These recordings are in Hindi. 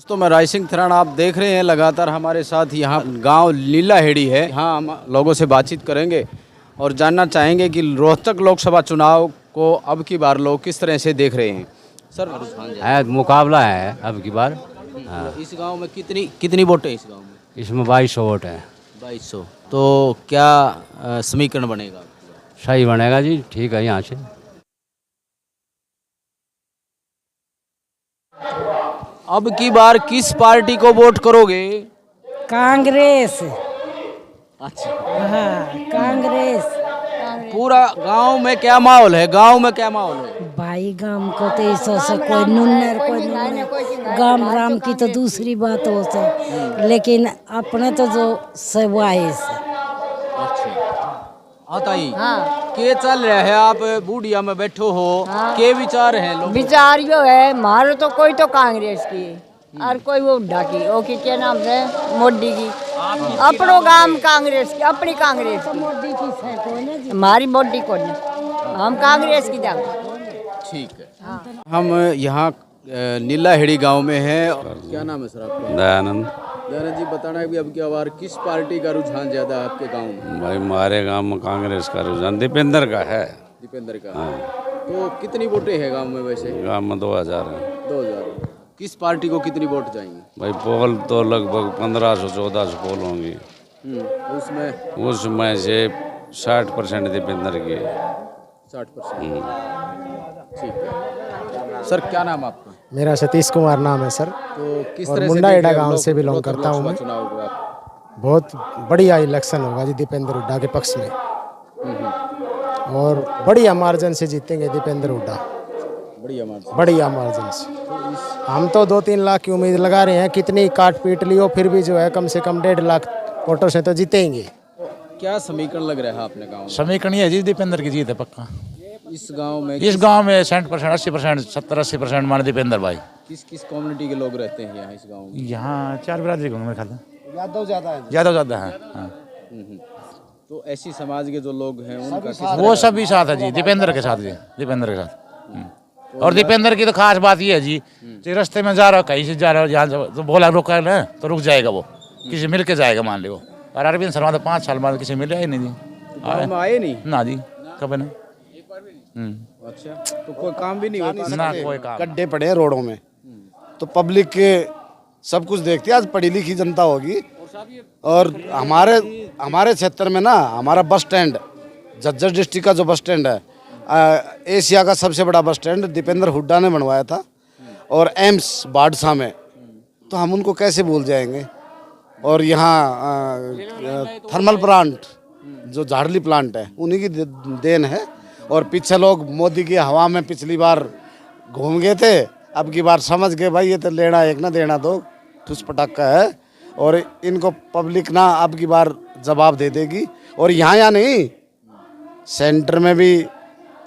दोस्तों मैं राय सिंह थरान, आप देख रहे हैं लगातार हमारे साथ यहाँ गांव लीलाहेड़ी है। यहाँ हम लोगों से बातचीत करेंगे और जानना चाहेंगे कि रोहतक लोकसभा चुनाव को अब की बार लोग किस तरह से देख रहे हैं। सर है मुकाबला है अब की बार। हाँ। इस गांव में कितनी कितनी वोट है? इस गांव में इसमें 2200 वोट है। 2200। तो क्या समीकरण बनेगा? सही बनेगा जी, ठीक है। यहाँ से अब की बार किस पार्टी को वोट करोगे? कांग्रेस। अच्छा, हाँ, कांग्रेस। पूरा गांव में क्या माहौल है? गांव में क्या माहौल है? भाई गाम को तो ऐसा से कोई नुन्नर कोई नुन्नर गाम राम की तो दूसरी बात हो से, लेकिन अपने तो जो सवाई से। ताई के चल रहा है? आप बूढ़िया में बैठो हो, के विचार हैं लोग? विचार यो है मारो तो कोई तो कांग्रेस की और कोई वो उड्डा की ओके क्या नाम से मोदी की। अपनो गांव कांग्रेस की, अपनी कांग्रेस की। मोदी की से कोई ना जी। हमारी मोदी को नहीं, हम कांग्रेस की दाम। ठीक है। हम यहाँ नीलाहेड़ी गांव में हैं। क्या नाम है सर आपका? दयानंद। दयानंद जी, बताना है कि अब की बार किस पार्टी का रुझान ज्यादा है आपके गांव में? भाई हमारे गांव में कांग्रेस का रुझान दीपेंद्र का है। दीपेंद्र का। तो कितनी वोटें हैं गांव में वैसे? गांव में 2000 है। 2000। किस पार्टी को कितनी वोट जाएंगी? भाई पोल तो लगभग 1500-1400 पोल होंगी। उसमें से 60% दीपेंद्र की है। 60%। ठीक है। सर क्या नाम आपका? मेरा सतीश कुमार नाम है सर। तो किस और तरह मुंडा से एडा गांव से बिलोंग करता हूँ मैं। चुनाव को आप? बहुत बढ़िया इलेक्शन होगा जी दीपेंद्र हुड्डा के पक्ष में, और बढ़िया मार्जिन से जीतेंगे दीपेंद्र हुड्डा। बढ़िया मार्जिन से। हम तो 2-3 लाख की उम्मीद लगा रहे हैं, कितनी काट पीट लियो फिर भी जो है कम से कम 1.5 लाख वोटों से तो जीतेंगे। क्या समीकरण लग रहा है अपने गाँव में? समीकरण ये है जी दीपेंद्र की जीत है पक्का। इस गांव में 60%, 80%, 70-80% मान दीपेंद्र भाई। किस किस कम्युनिटी के लोग रहते हैं यहाँ इस गांव में? यहाँ 4 बिरादरी को मेरे ख्याल में यादव ज्यादा है। ज़्यादा है। हाँ। तो ऐसी समाज के जो लोग हैं उनका वो सभी साथ है जी, दीपेंद्र के साथ जी, दीपेंद्र के साथ। और दीपेंद्र की तो खास बात ये है जी, कि रास्ते में जा रहा हो, कहीं से जा रहा हो, जहाँ तो बोला रुका है ना तो रुक जाएगा, वो किसी मिल के जाएगा मान लो। और अरविंद शर्मा तो 5 साल बाद किसी मिले ही नहीं जी। आए नहीं ना जी, कभी नहीं। अच्छा, तो कोई काम भी नहीं होता ना कोई काम। गड्ढे पड़े हैं रोडों में, तो पब्लिक के सब कुछ देखती है। आज पढ़ी लिखी जनता होगी। और हमारे क्षेत्र में ना, हमारा बस स्टैंड झज्जर डिस्ट्रिक्ट का जो बस स्टैंड है, एशिया का सबसे बड़ा बस स्टैंड दीपेंद्र हुड्डा ने बनवाया था। और एम्स बाड़सा में, तो हम उनको कैसे भूल जाएंगे। और यहाँ थर्मल प्लांट जो झाड़ली प्लांट है उन्हीं की देन है। और पीछे लोग मोदी की हवा में पिछली बार घूम गए थे, अब की बार समझ गए भाई ये तो लेना एक ना देना दो, ठुस पटाखा है। और इनको पब्लिक ना अब की बार जवाब दे देगी। और यहाँ नहीं, सेंटर में भी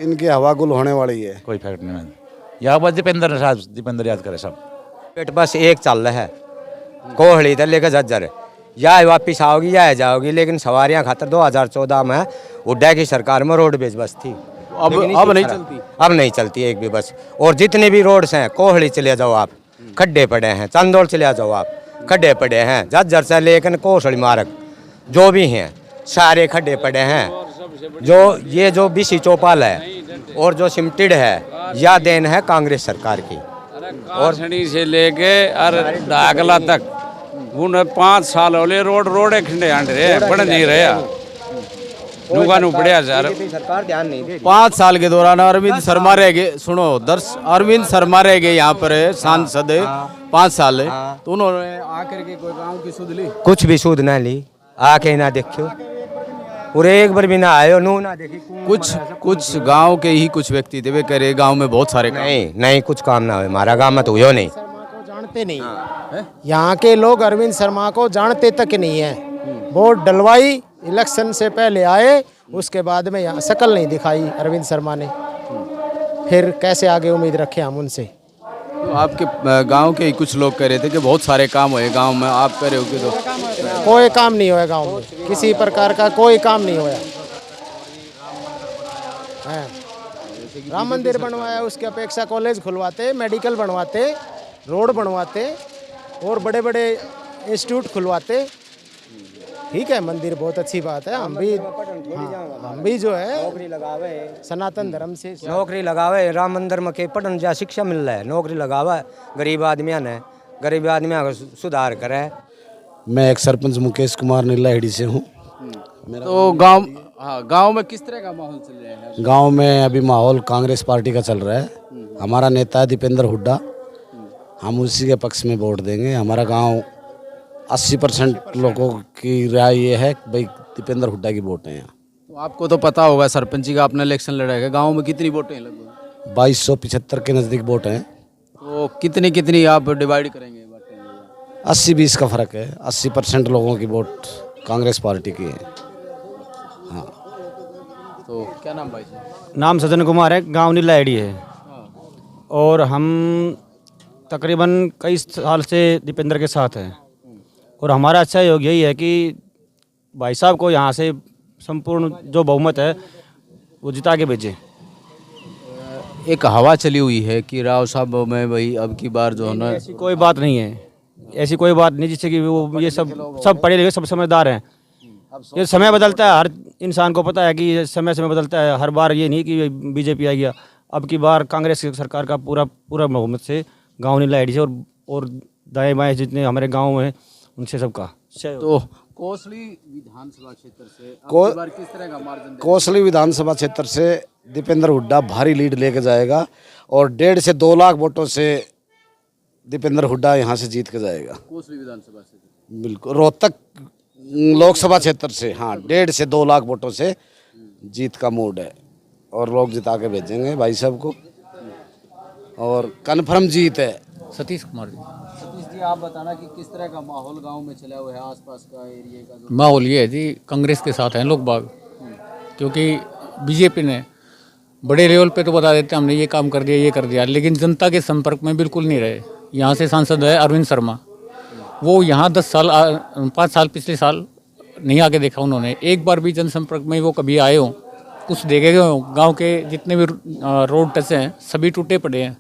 इनकी हवा गुल होने वाली है। कोई फैक्ट नहीं है यहाँ बस दीपेंद्र याद करे सब। पेट बस एक चल रहा है, कोहड़ी से लेकर झज्जर, या वापिस आओगी या जाओगी। लेकिन सवारियाँ खातर 2014 में हुड्डा की सरकार में रोडवेज बस थी। अब नहीं चलती। अब नहीं चलती एक भी बस। और जितने भी रोड्स हैं, कोहड़ी चले जाओ आप, खड्डे पड़े हैं। चंदौड़ चले जाओ आप, खड्डे पड़े हैं। झज्जर से लेकर कोसड़ी मार्ग जो भी हैं सारे खड्डे पड़े हैं। जो बीसी चौपाल है और जो सिमटिड है, या देन है कांग्रेस सरकार की। और छड़ी से लेके और डाकला तक 5 साल होले रोड खंडे आंडे बन नहीं रहा। सरकार ध्यान नहीं दे। 5 साल के दौरान अरविंद शर्मा रह गए। सुनो अरविंद शर्मा रह गए यहाँ पर सांसद 5 साल है। तो उन्होंने आकर के कोई गांव की सुध ली? कुछ भी सूद ना ली, आके ना देखियो, और एक बार भी ना आयो, ना देखी। कुछ गांव के ही कुछ व्यक्ति थे, वे कह रहे गांव में बहुत सारे काम। नहीं कुछ काम ना हुए। हमारा गाँव में तो हुआ नहीं। जानते नहीं है। यहाँ के लोग अरविंद शर्मा को जानते तक नहीं है। वोट डलवाई, इलेक्शन से पहले आए, उसके बाद में यहाँ शकल नहीं दिखाई अरविंद शर्मा ने, फिर कैसे आगे उम्मीद रखे हम उनसे। तो आपके गांव के ही कुछ लोग कह रहे थे कि बहुत सारे काम हुए गांव में, आप कह रहे हो कि तो कोई काम नहीं हुआ गांव में, किसी प्रकार का कोई काम नहीं हुआ है। राम मंदिर बनवाया, उसकी अपेक्षा कॉलेज खुलवाते, मेडिकल बनवाते, रोड बनवाते, और बड़े बड़े इंस्टीट्यूट खुलवाते। ठीक है, मंदिर बहुत अच्छी बात है, हम भी जो है नौकरी लगावे, सनातन धर्म से नौकरी लगावे, राम मंदिर में के पढ़न जा शिक्षा मिल रहा है, नौकरी लगावा गरीब आदमियों ने, गरीब आदमियों का सुधार करे। मैं एक सरपंच मुकेश कुमार नीलाहेड़ी से हूँ। तो गांव में किस तरह का माहौल चल रहा है? गांव में अभी माहौल कांग्रेस पार्टी का चल रहा है। हमारा नेता है दीपेंद्र हुड्डा, हम उसी के पक्ष में वोट देंगे। हमारा गांव 80% लोगों की राय ये है कि भाई दीपेंद्र हुड्डा की वोट है यहाँ। तो आपको तो पता होगा सरपंची का आपने इलेक्शन लड़ा है, गांव में कितनी वोटें हैं लगभग? 2275 के नज़दीक वोट हैं। तो कितनी आप डिवाइड करेंगे, बांटेंगे? 80-20 का फर्क है। 80% लोगों की वोट कांग्रेस पार्टी की है। हाँ। तो क्या नाम भाई साहब? नाम सज्जन कुमार है, गांव नीलाहेड़ी है। और हम तकरीबन कई साल से दीपेंद्र के साथ हैं और हमारा अच्छा योग यही है कि भाई साहब को यहाँ से संपूर्ण जो बहुमत है वो जिता के भेजें। एक हवा चली हुई है कि राव साहब में भाई अब की बार जो है ना, ऐसी कोई बात नहीं है, ऐसी कोई बात नहीं जिससे कि वो ये सब पढ़े लिखे सब समझदार हैं। ये समय बदलता है, हर इंसान को पता है कि ये समय बदलता है। हर बार ये नहीं कि बीजेपी आ गया, अब की बार कांग्रेस की सरकार का पूरा बहुमत से गाँव नीलाहेड़ी से और दाएँ बाएँ जितने हमारे गाँव हैं उनसे सबका। तो कोसली विधानसभा क्षेत्र से अब की बार किस तरह का मार्जिन? कोसली विधानसभा क्षेत्र से दीपेंद्र हुड्डा भारी लीड लेके जाएगा और 1.5 से 2 लाख वोटों से दीपेंद्र हुड्डा यहाँ से जीत के जाएगा। कोसली विधानसभा से बिल्कुल। रोहतक लोकसभा क्षेत्र से हाँ 1.5 से 2 लाख वोटों से जीत का मूड है और लोग जिता के भेजेंगे भाई साहब को और कन्फर्म जीत है। सतीश कुमार जी। सतीश जी, आप बताना कि किस तरह का माहौल गांव में चला हुआ है, आसपास का एरिया का जो माहौल ये है जी, कांग्रेस के साथ हैं लोग बाग, क्योंकि बीजेपी ने बड़े लेवल पे तो बता देते हमने ये काम कर दिया ये कर दिया, लेकिन जनता के संपर्क में बिल्कुल नहीं रहे। यहाँ से सांसद है अरविंद शर्मा, वो यहाँ 5 साल पिछले साल नहीं आके देखा उन्होंने, एक बार भी जनसंपर्क में वो कभी आए हों, कुछ देखे गए हों। गाँव के जितने भी रोड टच हैं सभी टूटे पड़े हैं,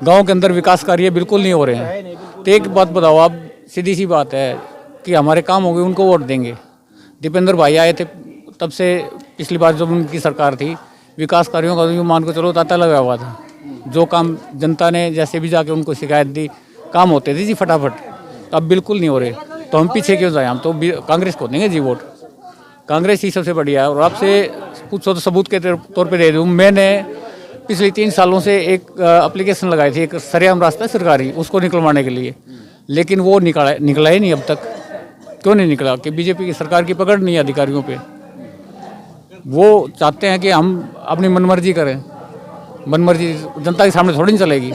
गांव के अंदर विकास कार्य बिल्कुल नहीं हो रहे हैं। तो एक बात बताओ आप, सीधी सी बात है कि हमारे काम हो गए उनको वोट देंगे। दीपेंद्र भाई आए थे तब से, पिछली बार जब उनकी सरकार थी विकास कार्यों का मान को चलो तांता लगा हुआ था। जो काम जनता ने जैसे भी जाके उनको शिकायत दी, काम होते थे जी फटाफट, अब बिल्कुल नहीं हो रहे। तो हम पीछे क्यों जाए, हम तो कांग्रेस को देंगे जी वोट। कांग्रेस ही सबसे बढ़िया है। और आपसे पूछो तो सबूत के तौर पर दे दूँ, मैंने पिछले 3 सालों से एक एप्लीकेशन लगाई थी, एक सरेआम रास्ता सरकारी, उसको निकलवाने के लिए, लेकिन वो निकला ही नहीं अब तक। क्यों नहीं निकला? कि बीजेपी की सरकार की पकड़ नहीं है अधिकारियों पे। वो चाहते हैं कि हम अपनी मनमर्जी करें, मनमर्जी जनता के सामने थोड़ी नहीं चलेगी।